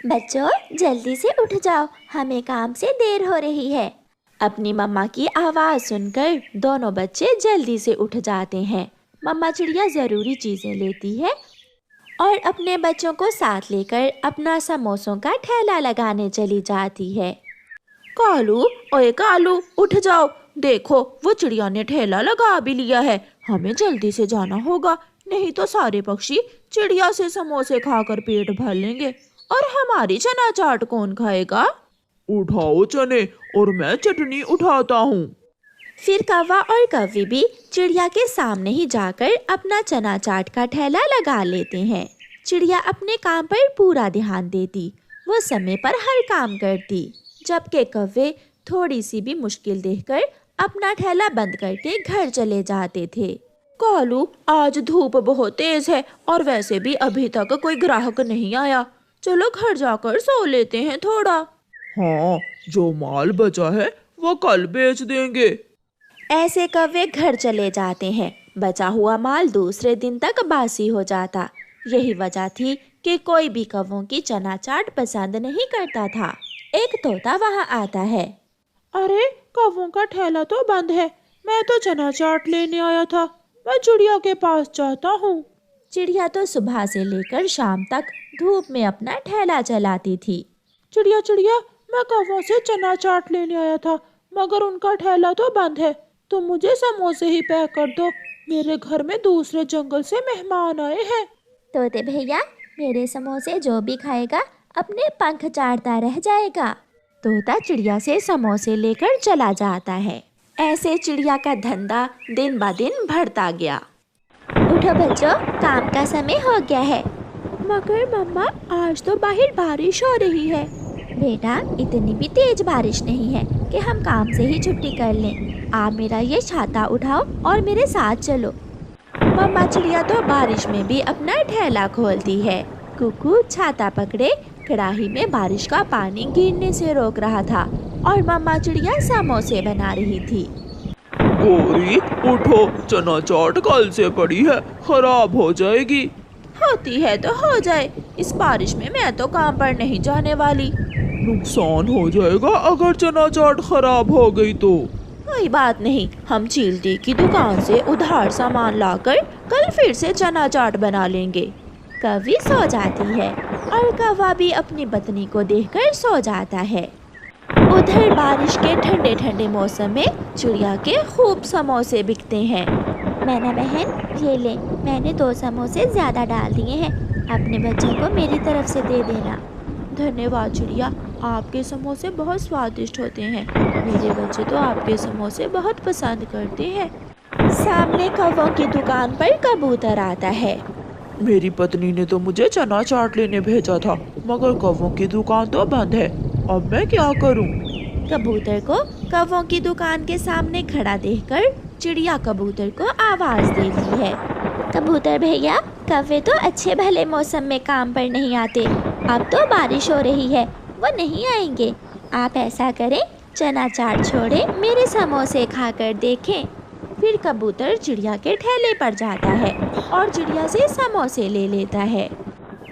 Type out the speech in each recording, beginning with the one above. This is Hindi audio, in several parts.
बच्चों, जल्दी से उठ जाओ, हमें काम से देर हो रही है। अपनी मम्मा की आवाज़ सुनकर दोनों बच्चे जल्दी से उठ जाते हैं। मम्मा चिड़िया ज़रूरी चीज़ें लेती है और अपने बच्चों को साथ लेकर अपना समोसों का ठेला लगाने चली जाती है। कालू, ओए कालू, उठ जाओ। देखो, वो चिड़िया ने ठेला लगा भी लिया है। हमें जल्दी से जाना होगा, नहीं तो सारे पक्षी चिड़िया से समोसे खाकर पेट भर लेंगे और हमारी चना चाट कौन खाएगा। उठाओ चने और मैं चटनी उठाता हूँ। फिर कौवा और कौवी भी चिड़िया के सामने ही जाकर अपना चना चाट का ठेला लगा लेते हैं। चिड़िया अपने काम पर पूरा ध्यान देती, वो समय पर हर काम करती, जबकि कौवे थोड़ी सी भी मुश्किल देखकर अपना ठेला बंद करके घर चले जाते थे। कालू, आज धूप बहुत तेज है और वैसे भी अभी तक कोई ग्राहक नहीं आया। चलो घर जाकर सो लेते हैं थोड़ा। हाँ, जो माल बचा है वो कल बेच देंगे। ऐसे कौवे घर चले जाते हैं। बचा हुआ माल दूसरे दिन तक बासी हो जाता। यही वजह थी कि कोई भी कौवों की चना चाट पसंद नहीं करता था। एक तोता वहां आता है। अरे, कौवों का ठेला तो बंद है। मैं तो चना चाट लेने आया था। मैं चिड़िया के पास जाता हूँ। चिड़िया तो सुबह से लेकर शाम तक धूप में अपना ठेला चलाती थी। चिड़िया चिड़िया, मैं कौवों से चना चाट लेने आया था, मगर उनका ठेला तो बंद है। तुम मुझे समोसे ही पैक कर दो, मेरे घर में दूसरे जंगल से मेहमान आए हैं। तोते भैया, मेरे समोसे जो भी खाएगा अपने पंख चाटता रह जाएगा। तोता चिड़िया से समोसे लेकर चला जाता है। ऐसे चिड़िया का धंधा दिन ब दिन बढ़ता गया। उठो बच्चों, काम का समय हो गया है। मगर मम्मा, आज तो बाहर बारिश हो रही है। बेटा, इतनी भी तेज बारिश नहीं है कि हम काम से ही छुट्टी कर लें। आप मेरा ये छाता उठाओ और मेरे साथ चलो। मम्मा चिड़िया तो बारिश में भी अपना ठेला खोलती है। कुकू छाता पकड़े कढ़ाई में बारिश का पानी गिरने से रोक रहा था और मम्मा चिड़िया समोसे बना रही थी। गोरी, उठो, चना चाट कल से पड़ी है, खराब हो जाएगी। होती है तो हो जाए, इस बारिश में मैं तो काम पर नहीं जाने वाली। नुकसान हो जाएगा अगर चना चाट खराब हो गई तो। कोई बात नहीं, हम चीलती की दुकान से उधार सामान लाकर कल फिर से चना चाट बना लेंगे। कौवी सो जाती है और कौवा भी अपनी पत्नी को देखकर सो जाता है। उधर बारिश के ठंडे ठंडे मौसम में चिड़िया के खूब समोसे बिकते हैं। मैना बहन, ये ले, मैंने 2 समोसे ज़्यादा डाल दिए हैं, अपने बच्चों को मेरी तरफ से दे देना। धन्यवाद चिड़िया, आपके समोसे बहुत स्वादिष्ट होते हैं। मेरे बच्चे तो आपके समोसे बहुत पसंद करते हैं। सामने कौवों की दुकान पर कबूतर आता है। मेरी पत्नी ने तो मुझे चना चाट लेने भेजा था, मगर कौवों की दुकान तो बंद है। अब मैं क्या करूं? कबूतर को कौवों की दुकान के सामने खड़ा देखकर चिड़िया कबूतर को आवाज देती है। कबूतर भैया, कौवे तो अच्छे भले मौसम में काम पर नहीं आते। अब तो बारिश हो रही है, वो नहीं आएंगे। आप ऐसा करें, चना चाट छोड़े मेरे समोसे खाकर देखें। फिर कबूतर चिड़िया के ठेले पर जाता है और चिड़िया से समोसे ले लेता है।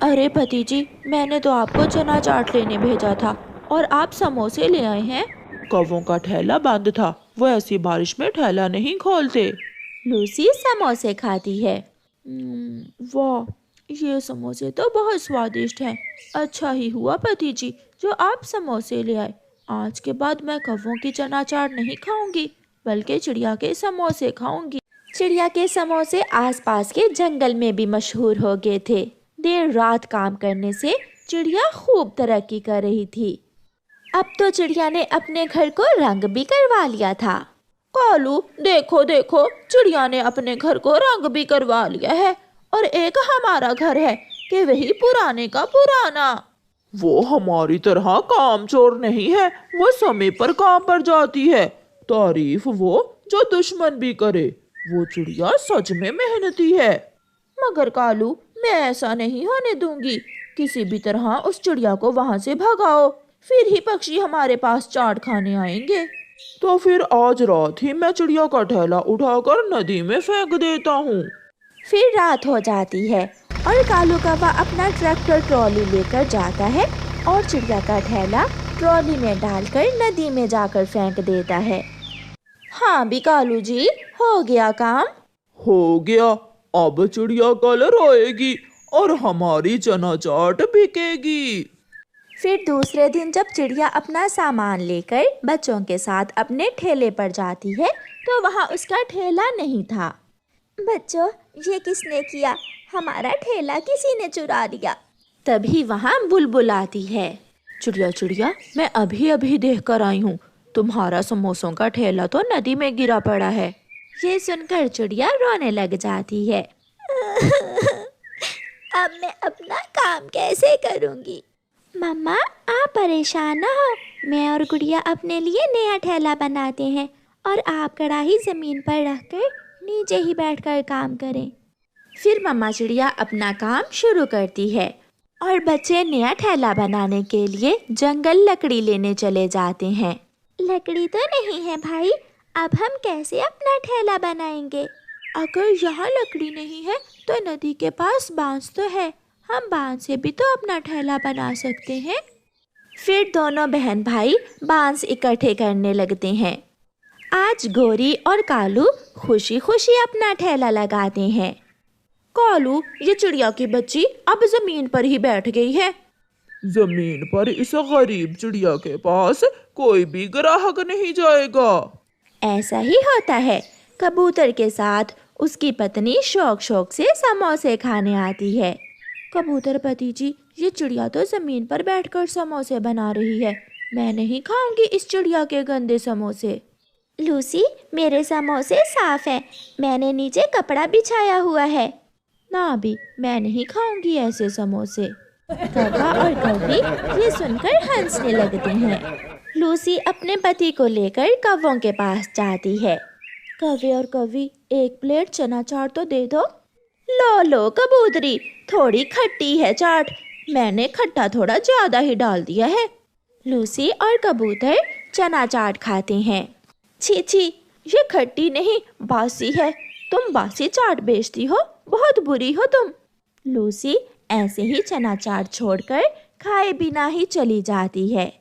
अरे भतीजी, मैंने तो आपको चना चाट लेने भेजा था और आप समोसे ले आए हैं। कौवों का ठेला बंद था, वो ऐसी बारिश में ठेला नहीं खोलते। लूसी समोसे खाती है। वाह, ये समोसे तो बहुत स्वादिष्ट हैं। अच्छा ही हुआ भतीजी जो आप समोसे ले आए। आज के बाद मैं कौवों की चना चाट नहीं खाऊंगी, बल्कि चिड़िया के समोसे खाऊंगी। चिड़िया के समोसे आसपास के जंगल में भी मशहूर हो गए थे। देर रात काम करने से चिड़िया खूब तरक्की कर रही थी। अब तो चिड़िया ने अपने घर को रंग भी करवा लिया था। कालू, देखो देखो, चिड़िया ने अपने घर को रंग भी करवा लिया है और एक हमारा घर है कि वही पुराने का पुराना। वो हमारी तरह कामचोर नहीं है, वो समय पर काम पर जाती है। तारीफ वो जो दुश्मन भी करे। वो चिड़िया सच में मेहनती है। मगर कालू, मैं ऐसा नहीं होने दूंगी। किसी भी तरह उस चिड़िया को वहां से भगाओ, फिर ही पक्षी हमारे पास चाट खाने आएंगे। तो फिर आज रात ही मैं चिड़िया का ठेला उठाकर नदी में फेंक देता हूँ। फिर रात हो जाती है और कालू कौवा अपना ट्रैक्टर ट्रॉली लेकर जाता है और चिड़िया का ठेला ट्रॉली में डालकर नदी में जाकर फेंक देता है। हाँ भी कालू जी, हो गया काम। हो गया। अब चिड़िया कल रोएगी और हमारी चना चाट बिकेगी। फिर दूसरे दिन जब चिड़िया अपना सामान लेकर बच्चों के साथ अपने ठेले पर जाती है तो वहाँ उसका ठेला नहीं था। बच्चों, ये किसने किया? हमारा ठेला किसी ने चुरा लिया। तभी वहाँ बुलबुल आती है। चिड़िया चिड़िया, मैं अभी अभी देख कर आई हूँ, तुम्हारा समोसों का ठेला तो नदी में गिरा पड़ा है। ये सुनकर चिड़िया रोने लग जाती है। अब मैं अपना काम कैसे करूँगी? मम्मा, आप परेशान ना हो, मैं और गुड़िया अपने लिए नया ठेला बनाते हैं और आप कढ़ाई जमीन पर रखकर नीचे ही बैठकर काम करें। फिर मम्मा चिड़िया अपना काम शुरू करती है और बच्चे नया ठेला बनाने के लिए जंगल लकड़ी लेने चले जाते हैं। लकड़ी तो नहीं है भाई, अब हम कैसे अपना ठेला बनाएंगे? अगर यहाँ लकड़ी नहीं है तो नदी के पास बांस तो है, हम बांस से भी तो अपना ठेला बना सकते हैं। फिर दोनों बहन भाई बांस इकट्ठे करने लगते हैं। आज गोरी और कालू खुशी खुशी अपना ठेला लगाते हैं। कालू, ये चिड़िया की बच्ची अब जमीन पर ही बैठ गई है। जमीन पर इस गरीब चिड़िया के पास कोई भी ग्राहक नहीं जाएगा। ऐसा ही होता है। कबूतर के साथ उसकी पत्नी शौक शौक से समोसे खाने आती है। कबूतर पति जी, ये चिड़िया तो जमीन पर बैठकर समोसे बना रही है, मैं नहीं खाऊंगी इस चिड़िया के गंदे समोसे। लूसी, मेरे समोसे साफ हैं, मैंने नीचे कपड़ा बिछाया हुआ है। ना भी, मैं नहीं खाऊंगी ऐसे समोसे। कौवा और कौवी ये सुनकर हंसने लगते हैं। लूसी अपने पति को लेकर कौवों के पास जाती है। कौवे और कौवी, एक प्लेट चना चाट तो दे दो। लो लो कबूतरी, थोड़ी खट्टी है चाट, मैंने खट्टा थोड़ा ज्यादा ही डाल दिया है। लूसी और कबूतर चना चाट खाते हैं। छी छी, ये खट्टी नहीं बासी है, तुम बासी चाट बेचती हो, बहुत बुरी हो तुम। लूसी ऐसे ही चना चाट छोड़कर खाए बिना ही चली जाती है।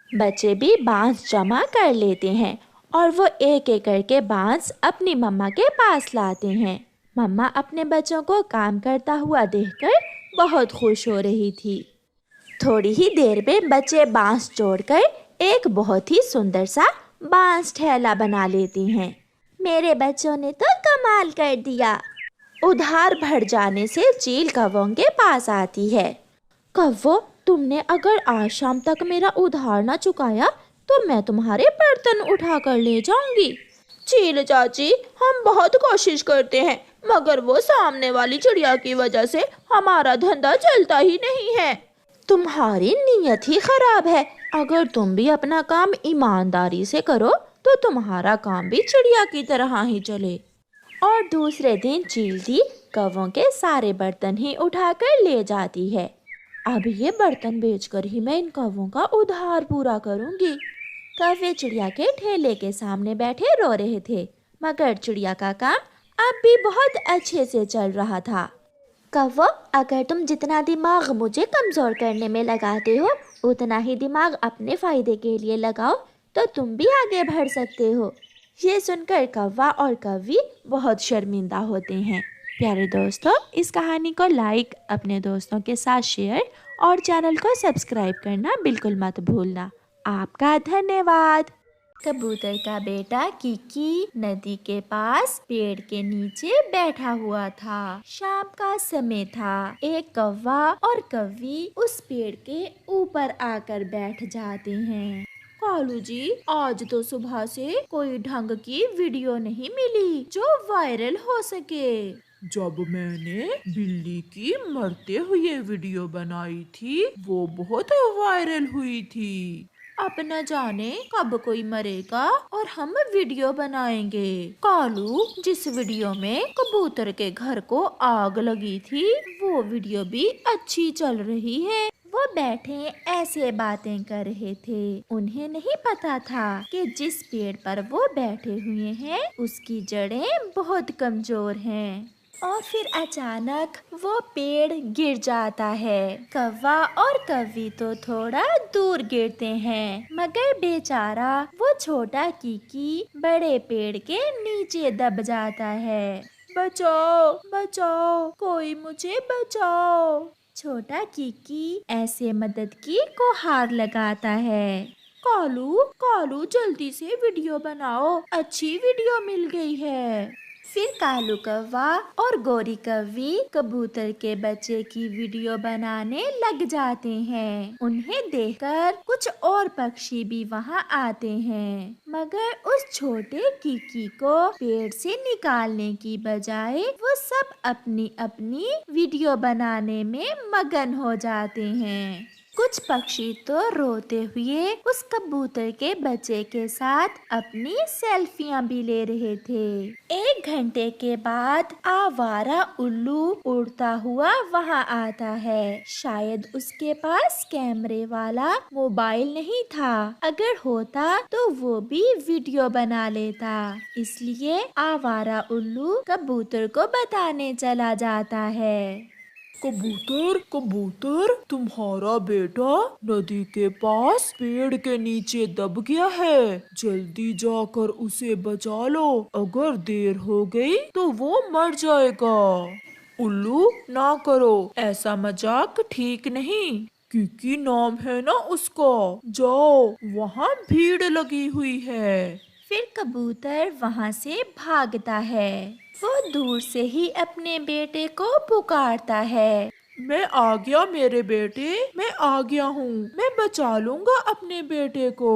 बच्चे भी बांस जमा कर लेते हैं और वो एक एक करके बांस अपनी मम्मा के पास लाते हैं। मम्मा अपने बच्चों को काम करता हुआ देखकर बहुत खुश हो रही थी। थोड़ी ही देर में बच्चे बांस जोड़कर एक बहुत ही सुंदर सा बांस ठेला बना लेते हैं। मेरे बच्चों ने तो कमाल कर दिया। उधार भर जाने से चील कौवों के पास आती है। कौवो, तुमने अगर आज शाम तक मेरा उधार ना चुकाया तो मैं तुम्हारे बर्तन उठा कर ले जाऊंगी। चील चाची, हम बहुत कोशिश करते हैं मगर वो सामने वाली चिड़िया की वजह से हमारा धंधा चलता ही नहीं है। तुम्हारी नीयत ही खराब है। अगर तुम भी अपना काम ईमानदारी से करो तो तुम्हारा काम भी चिड़िया की तरह ही चले। और दूसरे दिन चील कौवों के सारे बर्तन ही उठाकर ले जाती है। अब ये बर्तन बेचकर ही मैं इन कौवों का उधार पूरा करूंगी। कौवे चिड़िया के ठेले के सामने बैठे रो रहे थे मगर चिड़िया का काम अब भी बहुत अच्छे से चल रहा था। कौवो, अगर तुम जितना दिमाग मुझे कमजोर करने में लगाते हो उतना ही दिमाग अपने फायदे के लिए लगाओ तो तुम भी आगे बढ़ सकते हो। ये सुनकर कौवा और कौवी बहुत शर्मिंदा होते हैं। प्यारे दोस्तों, इस कहानी को लाइक, अपने दोस्तों के साथ शेयर और चैनल को सब्सक्राइब करना बिल्कुल मत भूलना। आपका धन्यवाद। कबूतर का बेटा किकी नदी के पास पेड़ के नीचे बैठा हुआ था। शाम का समय था। एक कौवा और कौवी उस पेड़ के ऊपर आकर बैठ जाते हैं। कालू जी, आज तो सुबह से कोई ढंग की वीडियो नहीं मिली जो वायरल हो सके। जब मैंने बिल्ली की मरते हुए वीडियो बनाई थी वो बहुत वायरल हुई थी। अब न जाने कब कोई मरेगा और हम वीडियो बनाएंगे। कालू, जिस वीडियो में कबूतर के घर को आग लगी थी वो वीडियो भी अच्छी चल रही है। वो बैठे ऐसे बातें कर रहे थे। उन्हें नहीं पता था कि जिस पेड़ पर वो बैठे हुए हैं उसकी जड़ें बहुत कमजोर हैं। और फिर अचानक वो पेड़ गिर जाता है। कौवा और कौवी तो थोड़ा दूर गिरते हैं, मगर बेचारा वो छोटा कीकी बड़े पेड़ के नीचे दब जाता है। बचाओ बचाओ, कोई मुझे बचाओ। छोटा कीकी ऐसे मदद की गुहार लगाता है। कालू कालू, जल्दी से वीडियो बनाओ, अच्छी वीडियो मिल गई है। फिर कालू कौवा और गोरी कौवी कबूतर के बच्चे की वीडियो बनाने लग जाते हैं। उन्हें देखकर कुछ और पक्षी भी वहाँ आते हैं, मगर उस छोटे कीकी को पेड़ से निकालने की बजाय वो सब अपनी अपनी वीडियो बनाने में मगन हो जाते हैं। कुछ पक्षी तो रोते हुए उस कबूतर के बच्चे के साथ अपनी सेल्फियां भी ले रहे थे। 1 घंटे के बाद आवारा उल्लू उड़ता हुआ वहां आता है। शायद उसके पास कैमरे वाला मोबाइल नहीं था, अगर होता तो वो भी वीडियो बना लेता। इसलिए आवारा उल्लू कबूतर को बताने चला जाता है। कबूतर कबूतर, तुम्हारा बेटा नदी के पास पेड़ के नीचे दब गया है, जल्दी जाकर उसे बचा लो, अगर देर हो गई तो वो मर जाएगा। उल्लू, ना करो, ऐसा मजाक ठीक नहीं, कीकी नाम है ना उसका, जाओ, वहाँ भीड़ लगी हुई है। फिर कबूतर वहाँ से भागता है। वो दूर से ही अपने बेटे को पुकारता है। मैं आ गया मेरे बेटे, मैं आ गया हूँ, मैं बचा लूंगा अपने बेटे को।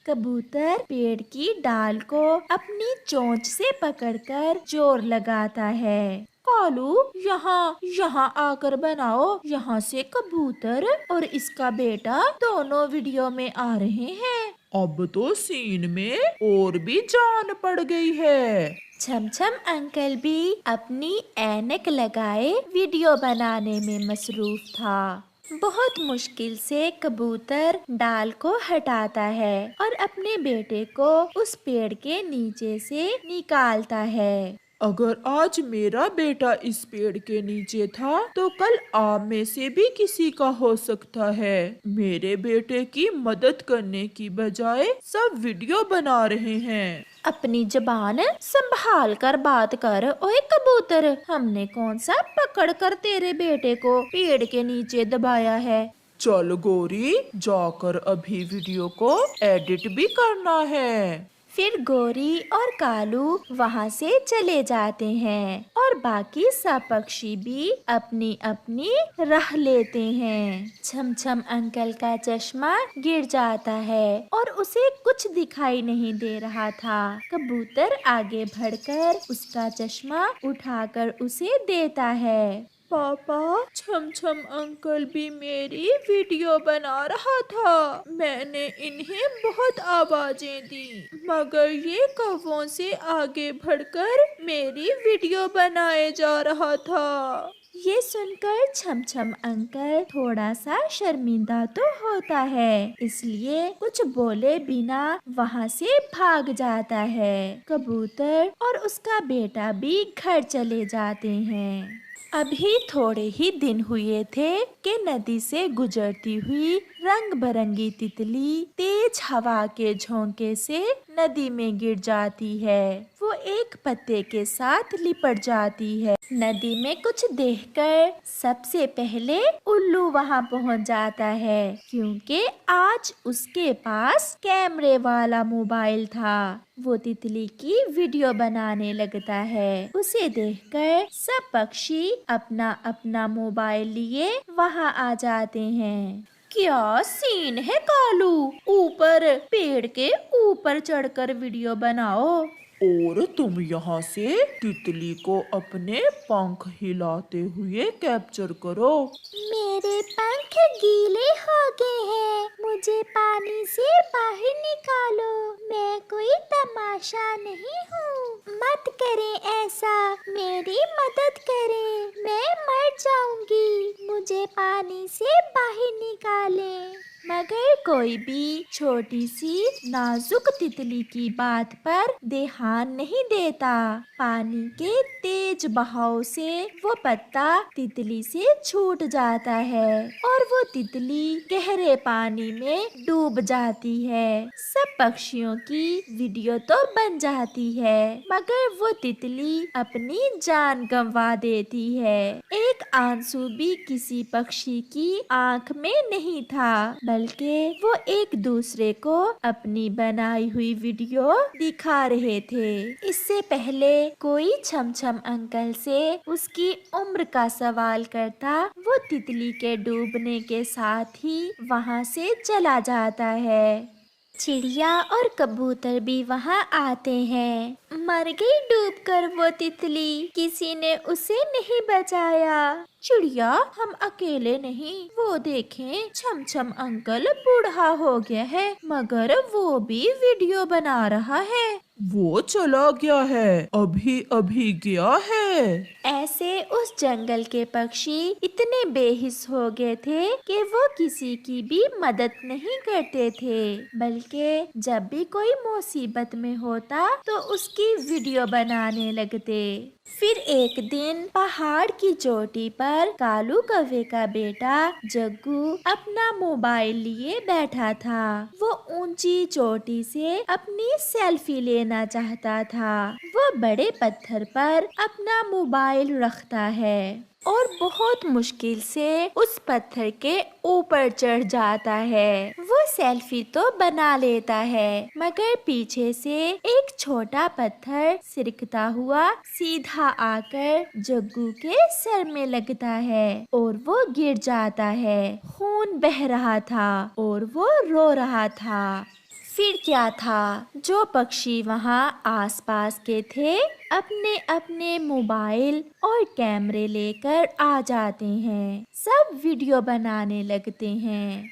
कबूतर पेड़ की डाल को अपनी चोंच से पकड़कर जोर लगाता है। कालू, यहाँ यहाँ आकर बनाओ, यहाँ से कबूतर और इसका बेटा दोनों वीडियो में आ रहे हैं। अब तो सीन में और भी जान पड़ गई है। छमछम अंकल भी अपनी ऐनक लगाए वीडियो बनाने में मसरूफ था। बहुत मुश्किल से कबूतर डाल को हटाता है और अपने बेटे को उस पेड़ के नीचे से निकालता है। अगर आज मेरा बेटा इस पेड़ के नीचे था तो कल आप में से भी किसी का हो सकता है। मेरे बेटे की मदद करने की बजाय सब वीडियो बना रहे हैं। अपनी जबान संभाल कर बात कर, ओए कबूतर, हमने कौन सा पकड़ कर तेरे बेटे को पेड़ के नीचे दबाया है। चल गोरी, जाकर अभी वीडियो को एडिट भी करना है। फिर गोरी और कालू वहाँ से चले जाते हैं और बाकी सब पक्षी भी अपनी अपनी राह लेते हैं। छमछम अंकल का चश्मा गिर जाता है और उसे कुछ दिखाई नहीं दे रहा था। कबूतर आगे बढ़कर उसका चश्मा उठाकर उसे देता है। पापा, छमछम अंकल भी मेरी वीडियो बना रहा था, मैंने इन्हें बहुत आवाजें दी, मगर ये कौवों से आगे बढ़कर मेरी वीडियो बनाए जा रहा था। ये सुनकर छमछम अंकल थोड़ा सा शर्मिंदा तो होता है, इसलिए कुछ बोले बिना वहाँ से भाग जाता है। कबूतर और उसका बेटा भी घर चले जाते हैं। अभी थोड़े ही दिन हुए थे कि नदी से गुजरती हुई रंग बिरंगी तितली तेज हवा के झोंके से नदी में गिर जाती है। वो एक पत्ते के साथ लिपट जाती है। नदी में कुछ देखकर सबसे पहले उल्लू वहां पहुंच जाता है, क्योंकि आज उसके पास कैमरे वाला मोबाइल था। वो तितली की वीडियो बनाने लगता है। उसे देखकर सब पक्षी अपना अपना मोबाइल लिए वहां आ जाते हैं। क्या सीन है कालू, ऊपर पेड़ के ऊपर चढ़कर वीडियो बनाओ। और तुम यहाँ से तितली को अपने पंख हिलाते हुए कैप्चर करो। मेरे पंख गीले हो गए हैं, मुझे पानी से बाहर निकालो, मैं कोई तमाशा नहीं हूँ। मत करें ऐसा, मेरी मदद करें, मैं मर जाऊंगी, मुझे पानी से बाहर निकालें। मगर कोई भी छोटी सी नाजुक तितली की बात पर ध्यान नहीं देता। पानी के तेज बहाव से वो पत्ता तितली से छूट जाता है और वो तितली गहरे पानी में डूब जाती है। सब पक्षियों की वीडियो तो बन जाती है, मगर वो तितली अपनी जान गंवा देती है। एक आंसू भी किसी पक्षी की आंख में नहीं था, बल्कि वो एक दूसरे को अपनी बनाई हुई वीडियो दिखा रहे थे। इससे पहले कोई छमछम अंकल से उसकी उम्र का सवाल करता, वो तितली के डूबने के साथ ही वहाँ से चला जाता है। चिड़िया और कबूतर भी वहाँ आते हैं। मर गई डूबकर वो तितली, किसी ने उसे नहीं बचाया। चिड़िया, हम अकेले नहीं, वो देखें छमछम अंकल बूढ़ा हो गया है, मगर वो भी वीडियो बना रहा है। वो चला गया है, अभी अभी गया है। ऐसे उस जंगल के पक्षी इतने बेहिस हो गए थे कि वो किसी की भी मदद नहीं करते थे, बल्कि जब भी कोई मुसीबत में होता तो उसकी वीडियो बनाने लगते। फिर एक दिन पहाड़ की चोटी पर कालू कौवे का बेटा जग्गू अपना मोबाइल लिए बैठा था। वो ऊंची चोटी से अपनी सेल्फी लेना चाहता था। वो बड़े पत्थर पर अपना मोबाइल रखता है और बहुत मुश्किल से उस पत्थर के ऊपर चढ़ जाता है। वो सेल्फी तो बना लेता है, मगर पीछे से एक छोटा पत्थर सिरकता हुआ सीधा आकर जग्गू के सर में लगता है और वो गिर जाता है। खून बह रहा था और वो रो रहा था। फिर क्या था, जो पक्षी वहाँ आसपास के थे अपने अपने मोबाइल और कैमरे लेकर आ जाते हैं। सब वीडियो बनाने लगते हैं।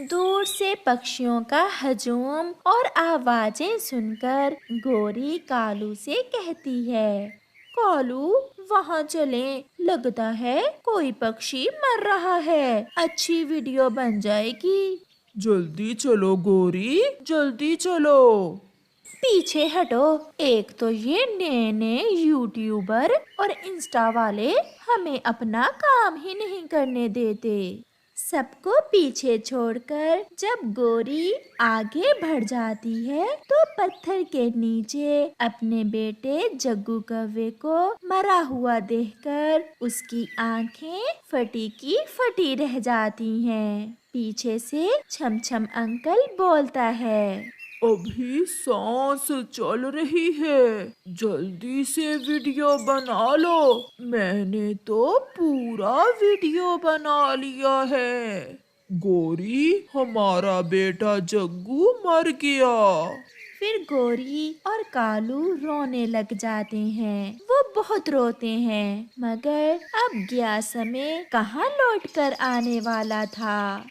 दूर से पक्षियों का हजूम और आवाजें सुनकर गोरी कालू से कहती है, कालू, वहाँ चलें, लगता है कोई पक्षी मर रहा है, अच्छी वीडियो बन जाएगी। जल्दी चलो गोरी, जल्दी चलो। पीछे हटो, एक तो ये नए नए यूट्यूबर और इंस्टा वाले हमें अपना काम ही नहीं करने देते। सबको पीछे छोड़कर जब गोरी आगे बढ़ जाती है तो पत्थर के नीचे अपने बेटे जग्गू कौवे को मरा हुआ देखकर उसकी आंखें फटी की फटी रह जाती हैं। पीछे से छमछम अंकल बोलता है, अभी सांस चल रही है, जल्दी से वीडियो बना लो। मैंने तो पूरा वीडियो बना लिया है। गोरी, हमारा बेटा जग्गू मर गया। फिर गोरी और कालू रोने लग जाते हैं। वो बहुत रोते हैं, मगर अब गया समय कहाँ लौट कर आने वाला था।